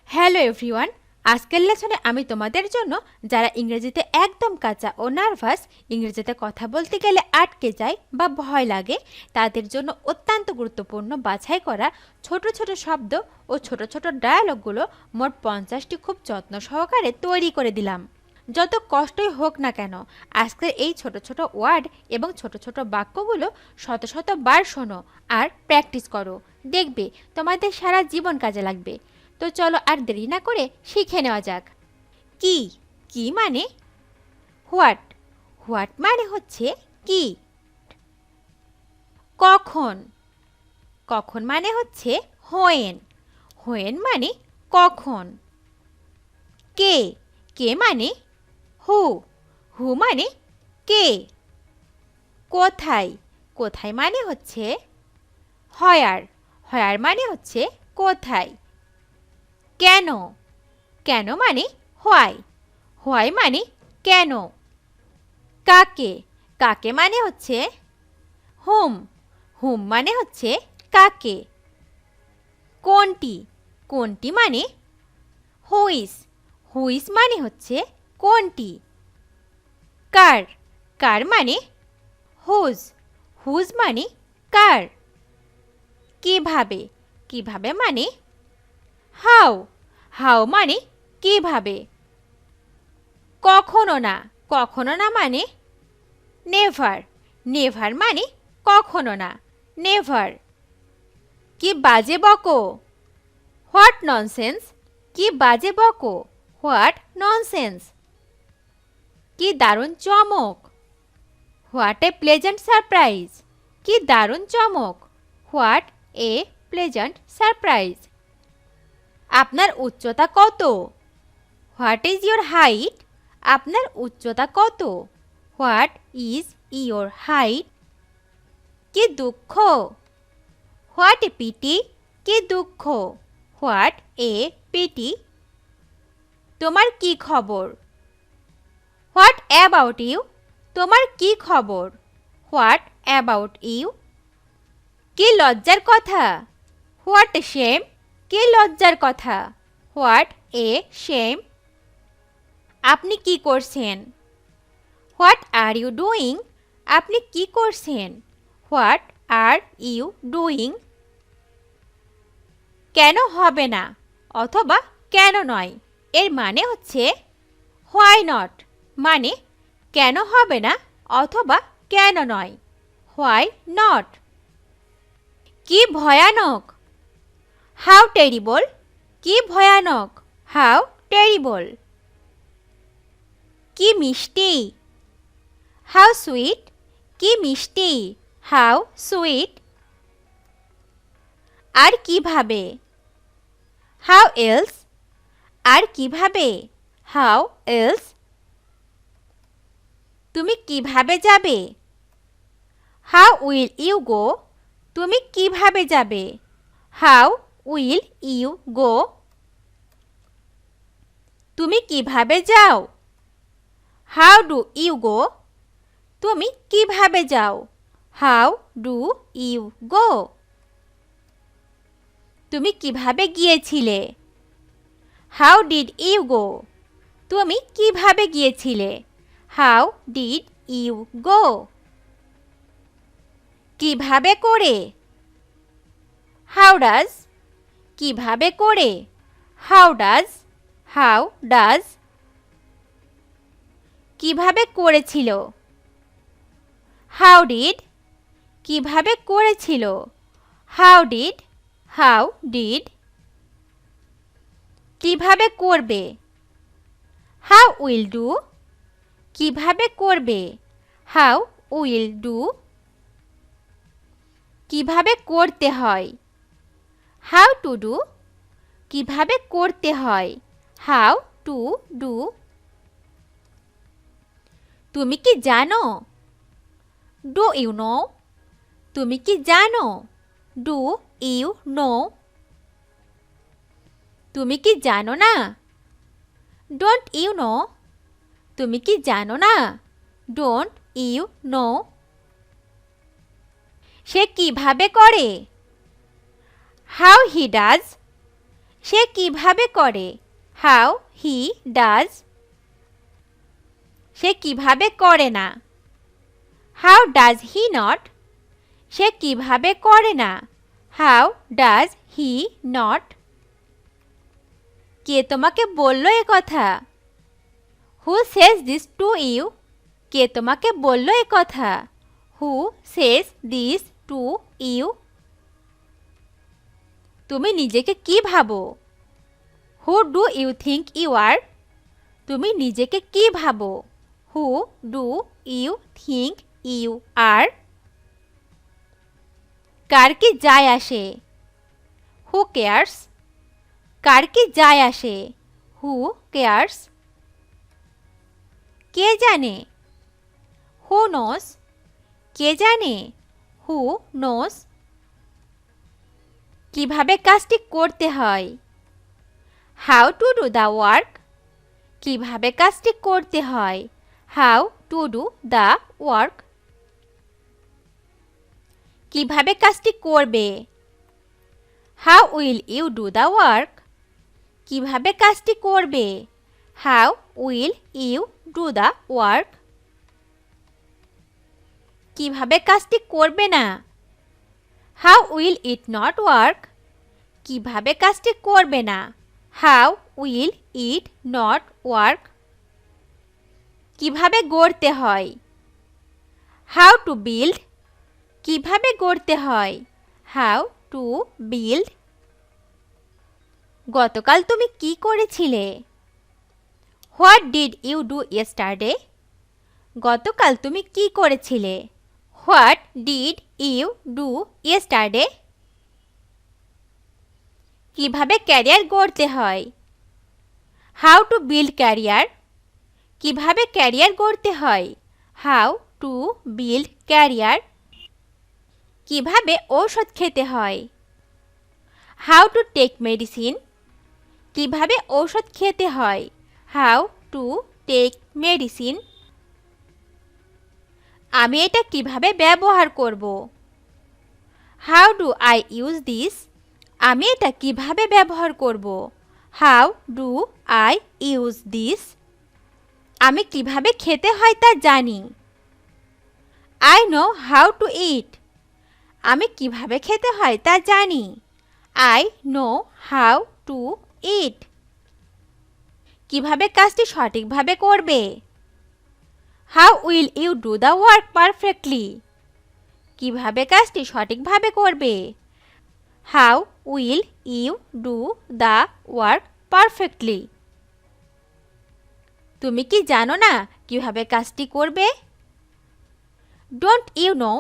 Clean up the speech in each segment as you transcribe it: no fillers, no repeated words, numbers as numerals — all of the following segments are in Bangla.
হ্যালো এভরিওয়ান, আজকের লেসনে আমি তোমাদের জন্য যারা ইংরেজিতে একদম কাঁচা ও নার্ভাস, ইংরেজিতে কথা বলতে গেলে আটকে যায় বা ভয় লাগে, তাদের জন্য অত্যন্ত গুরুত্বপূর্ণ বাছাই করা ছোট ছোট শব্দ ও ছোট ছোট ডায়ালগগুলো মোট 50টি খুব যত্ন সহকারে তৈরি করে দিলাম। যত কষ্টই হোক না কেন, আজকের এই ছোট ছোট ওয়ার্ড এবং ছোট ছোট বাক্যগুলো শত শত বার শোনো আর প্র্যাকটিস করো। দেখবে তোমাদের সারা জীবন কাজে লাগবে। তো চলো আর দেরি না করে শিখে নেওয়া যাক। কি কি মানে হোয়াট, হোয়াট মানে হচ্ছে কি। কখন, কখন মানে হচ্ছে হোয়েন, হোয়েন মানে কখন। কে, কে মানে হু, হু মানে কে। কোথায়, কোথায় মানে হচ্ছে হয়ার, হয়ার মানে হচ্ছে কোথায়। কেন, কেন মানে হোয়াই, হোয়াই মানে কেন। কাকে, কাকে মানে হচ্ছে হুম, হুম মানে হচ্ছে কাকে। কোনটি, কোনটি মানে হুইস, হুইস মানে হচ্ছে কোনটি। কার, কার মানে হুজ, হুজ মানে কার। কিভাবে, কিভাবে মানে হাউ, হাউ মানে কিভাবে। কখনো না, কখনো না মানে নেভার, নেভার মানে কখনো না, নেভার। কি বাজে বকো, হোয়াট ননসেন্স, কি বাজে বকো, হোয়াট ননসেন্স। কি দারুণ চমক, হোয়াট এ প্লেজেন্ট সারপ্রাইজ, কি দারুণ চমক, হোয়াট এ প্লেজেন্ট সারপ্রাইজ। আপনার উচ্চতা কত, হোয়াট ইজ ইয়োর হাইট, আপনার উচ্চতা কত, হোয়াট ইজ ইয়োর হাইট। কি দুঃখ, হোয়াট এ পিটি, কি দুঃখ, হোয়াট এ পিটি। তোমার কি খবর, হোয়াট অ্যাবাউট ইউ, তোমার কি খবর, হোয়াট অ্যাবাউট ইউ। কি লজ্জার কথা, হোয়াট এ শেম, কি লজ্জার কথা, হোয়াট এ শেম। আপনি কি করছেন, হোয়াট আর ইউ ডুইং, আপনি কি করছেন, হোয়াট আর ইউ ডুইং। কেন হবে না অথবা কেন নয়, এর মানে হচ্ছে হোয়াই নট, মানে কেন হবে না অথবা কেন নয়, হোয়াই নট। কি ভয়ানক, হাউ টেরিবল, কি ভয়ানক, হাউ টেরিবল। কি মিষ্টি, হাউ সুইট, কি মিষ্টি, হাউ সুইট। আর কিভাবে, হাউ এলস, আর কিভাবে, হাউ এলস। তুমি কিভাবে যাবে, হাউ উইল ইউ গো, তুমি কিভাবে যাবে, হাউ উইল ইউ গো। তুমি কিভাবে যাও, হাউ ডু ইউ গো, তুমি কিভাবে যাও, হাউ ডু ইউ গো। তুমি কিভাবে গিয়েছিলে, হাউ ডিড ইউ গো, তুমি কিভাবে গিয়েছিলে, হাউ ডিড ইউ গো। কিভাবে করে, হাউ ডাজ, কিভাবে করে, হাউ ডাজ, হাউ ডাজ। কিভাবে করেছিল, হাউ ডিড, কিভাবে করেছিল, হাউ ডিড, হাউ ডিড। কিভাবে করবে, হাউ উইল ডু, কিভাবে করবে, হাউ উইল ডু। কিভাবে করতে হয়, হাউ টু ডু, কিভাবে করতে হয়, হাউ টু ডু। তুমি কি জানো, ডু ইউ নো, তুমি কি জানো, ডু ইউ নো। তুমি কি জানো না, ডোন্ট ইউ নো, তুমি কি জানো না, ডোন্ট ইউ নো। সে কিভাবে করে, হাউ হি ডাজ, সে কিভাবে করে, হাউ হি ডাজ। সে কিভাবে করে না, হাউ ডাজ হি নট। সে কিভাবে করে না, হাউ ডাজ হি নট। কে তোমাকে বলল এ কথা, who says this to you. কে তোমাকে বলল এ কথা, who says this to you. তুমি নিজেকে কি ভাবো, who do you think you are. তুমি নিজেকে কি ভাবো, who do you think you are. কার কি যায় আসে, হু কেয়ার্স। কার কি যায় আসে, হু কেয়ার্স। কে জানে, হু নোস। কে জানে, হু নোস। কিভাবে কাজটি করতে হয়, how to do the work. কিভাবে কাজটি করতে হয়, how to do the work. কিভাবে কাজটি করবে, how will you do the work. কিভাবে কাজটি করবে, how will you do the work. কিভাবে কাজটি করবে না, how will it not work. কিভাবে কাজটি করবে না, how will it not work. কিভাবে গড়তে হয়, হাউ টু বিল্ড। কিভাবে গড়তে হয়, হাউ টু বিল্ড। গতকাল তুমি কি করেছিলে, what did you do yesterday. গতকাল তুমি কি করেছিলে, what did you do yesterday. কিভাবে ক্যারিয়ার গড়তে হয়, হাউ টু বিল্ড ক্যারিয়ার। কিভাবে ক্যারিয়ার গড়তে হয়, হাউ টু বিল্ড ক্যারিয়ার। কিভাবে ঔষধ খেতে হয়, হাউ টু টেক মেডিসিন। কিভাবে ঔষধ খেতে হয়, হাউ টু টেক মেডিসিন। আমি এটা কিভাবে ব্যবহার করব, how do I use this. আমি এটা কিভাবে ব্যবহার করব, how do I use this. আমি কিভাবে খেতে হয় তা জানি, I know how to eat. আমি কিভাবে খেতে হয় তা জানি, I know how to eat. কিভাবে কাজটি সঠিকভাবে করবে, how will you do the work perfectly. কিভাবে কাজটি সঠিকভাবে করবে, how will you do the work perfectly. তুমি কি জানো না কিভাবে কাজটি করবে, don't you know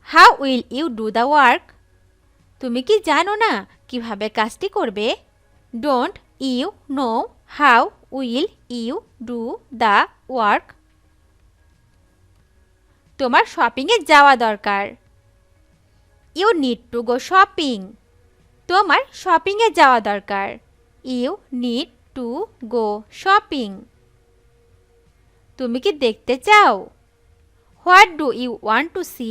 how will you do the work. তুমি কি জানো না কিভাবে কাজটি করবে, don't you know how will you do the work. তোমার শপিংয়ে যাওয়া দরকার, you need to go shopping. তোমার শপিংয়ে যাওয়া দরকার, you need to go shopping. তুমি কি দেখতে চাও, what do you want to see.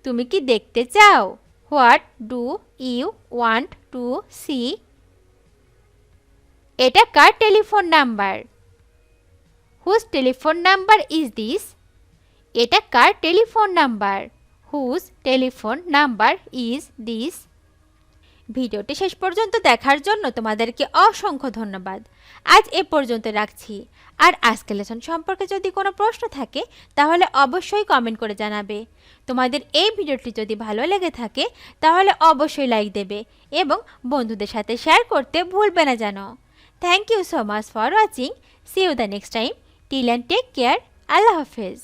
তুমি কি দেখতে চাও, what do you want to see. এটা কার telephone number, whose telephone number is this. এটা কার telephone number, whose telephone number is this. ভিডিওটি শেষ পর্যন্ত দেখার জন্য তোমাদেরকে অসংখ্য ধন্যবাদ। আজ এ পর্যন্ত রাখছি। আর আজকের লেসন সম্পর্কে যদি কোনো প্রশ্ন থাকে তাহলে অবশ্যই কমেন্ট করে জানাবে। তোমাদের এই ভিডিওটি যদি ভালো লেগে থাকে তাহলে অবশ্যই লাইক দেবে এবং বন্ধুদের সাথে শেয়ার করতে ভুলবে না যেন। Thank you so much for watching. See you the next time. Till and take care. আল্লাহ হাফেজ।